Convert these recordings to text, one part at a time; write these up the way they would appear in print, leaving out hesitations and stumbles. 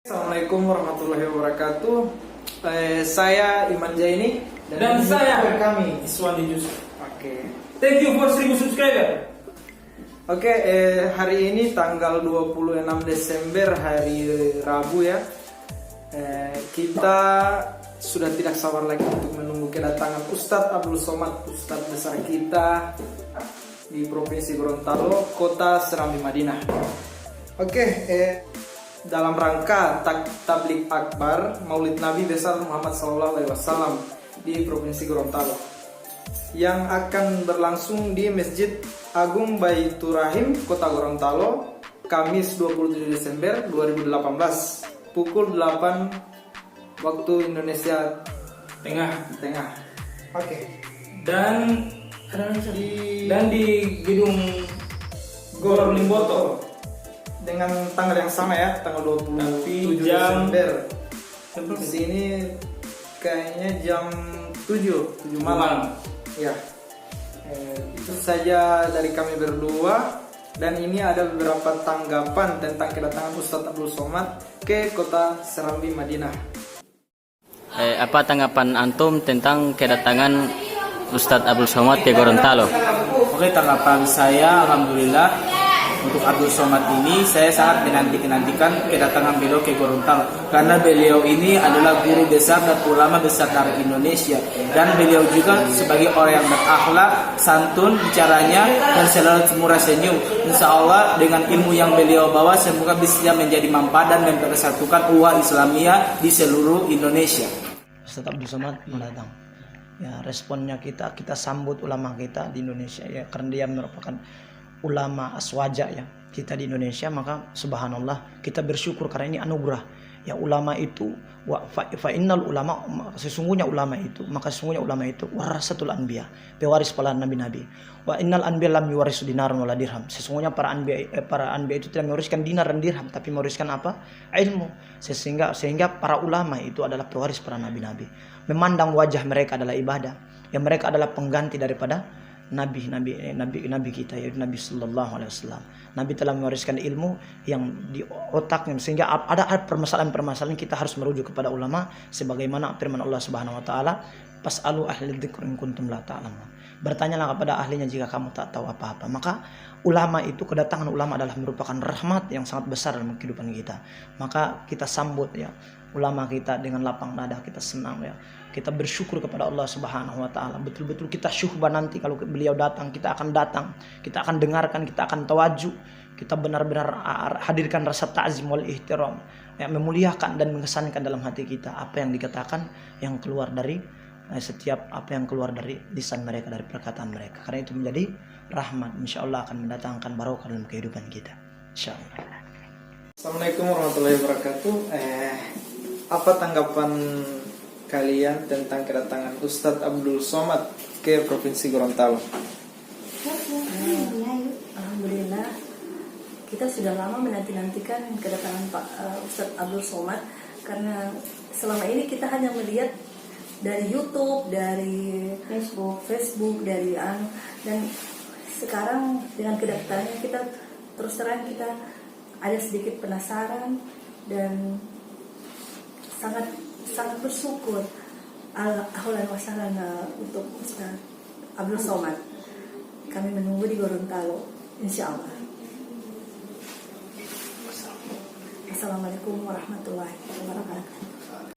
Assalamualaikum warahmatullahi wabarakatuh. Saya Iman Jaini dan saya kami Iswandi Yusuf. Oke. Thank you for 1000 subscriber. Oke, hari ini tanggal 26 Desember hari Rabu ya. Kita sudah tidak sabar lagi untuk menunggu kedatangan Ustadz Abdul Somad, Ustadz besar kita di Provinsi Gorontalo, Kota Serambi Madinah. Oke, dalam rangka tablik akbar Maulid Nabi besar Muhammad SAW di Provinsi Gorontalo yang akan berlangsung di Masjid Agung Baitur Rahim Kota Gorontalo Kamis 27 Desember 2018 pukul 8 waktu Indonesia Tengah. Oke. Dan di gedung Gor Limboto dengan tanggal yang sama ya, tanggal 27 Desember. Di sini kayaknya jam 7 malam. Ya. Itu saja dari kami berdua, dan ini ada beberapa tanggapan tentang kedatangan Ustadz Abdul Somad ke Kota Serambi Madinah. Apa tanggapan antum tentang kedatangan Ustadz Abdul Somad ke Gorontalo? Oke, tanggapan saya alhamdulillah untuk Abdul Somad ini saya sangat menantikan kedatangan beliau ke Gorontalo karena beliau ini adalah guru besar dan ulama besar dari Indonesia, dan beliau juga sebagai orang yang berakhlak, santun bicaranya, dan selalu murah senyum. Insya Allah dengan ilmu yang beliau bawa semoga bisa menjadi mampadan dan mempersatukan umat Islamiyah di seluruh Indonesia. Ustadz Abdul Somad mendatang. Ya, responnya kita sambut ulama kita di Indonesia ya, karena dia merupakan ulama aswaja ya kita di Indonesia, maka subhanallah kita bersyukur karena ini anugerah ya. Ulama itu fa innal ulama, sesungguhnya ulama itu warasatul anbiya, pewaris para nabi-nabi. Wa innal anbiya lam yuwarisu dinaran wala dirham, sesungguhnya para anbiya itu tidak mewariskan dinar dan dirham, tapi mewariskan apa? Ilmu. Sehingga para ulama itu adalah pewaris para nabi-nabi. Memandang wajah mereka adalah ibadah, yang mereka adalah pengganti daripada nabi kita, yaitu Nabi Sallallahu Alaihi Wasallam. Nabi telah mewariskan ilmu yang di otaknya, sehingga ada permasalahan kita harus merujuk kepada ulama, sebagaimana firman Allah Subhanahu Wa Taala, "Fas'alu ahli dzikri in kuntum la ta'lamun." Bertanyalah kepada ahlinya jika kamu tak tahu apa-apa. Maka ulama itu, kedatangan ulama adalah merupakan rahmat yang sangat besar dalam kehidupan kita. Maka kita sambut ya ulama kita dengan lapang dada, kita senang ya. Kita bersyukur kepada Allah Subhanahu Wa Taala. Betul-betul kita syuhbah nanti kalau beliau datang, kita akan datang, kita akan dengarkan, kita akan tawaju, kita benar-benar hadirkan rasa ta'zim wal ihtiram, ya, memuliakan dan mengesankan dalam hati kita apa yang dikatakan, yang keluar dari setiap apa yang keluar dari lisan mereka, dari perkataan mereka, karena itu menjadi rahmat, insya Allah akan mendatangkan barokah dalam kehidupan kita, insya Allah. Assalamualaikum warahmatullahi wabarakatuh. Apa tanggapan kalian tentang kedatangan Ustadz Abdul Somad ke Provinsi Gorontalo? Alhamdulillah, kita sudah lama menanti-nantikan kedatangan Pak Ustadz Abdul Somad, karena selama ini kita hanya melihat dari YouTube, dari Facebook, dari dan sekarang dengan kedatangannya kita terus terang kita ada sedikit penasaran dan sangat bersyukur. Ahlan wa sahlan untuk Ustadz Abdul Somad. Kami menunggu di Gorontalo, insya Allah. Assalamualaikum warahmatullahi wabarakatuh.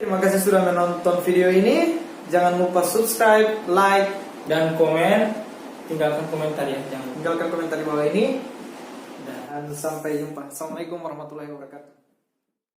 Terima kasih sudah menonton video ini. Jangan lupa subscribe, like, Dan komen, tinggalkan komentar ya, tinggalkan komentar di bawah ini. Dan sampai jumpa. Assalamualaikum warahmatullahi wabarakatuh.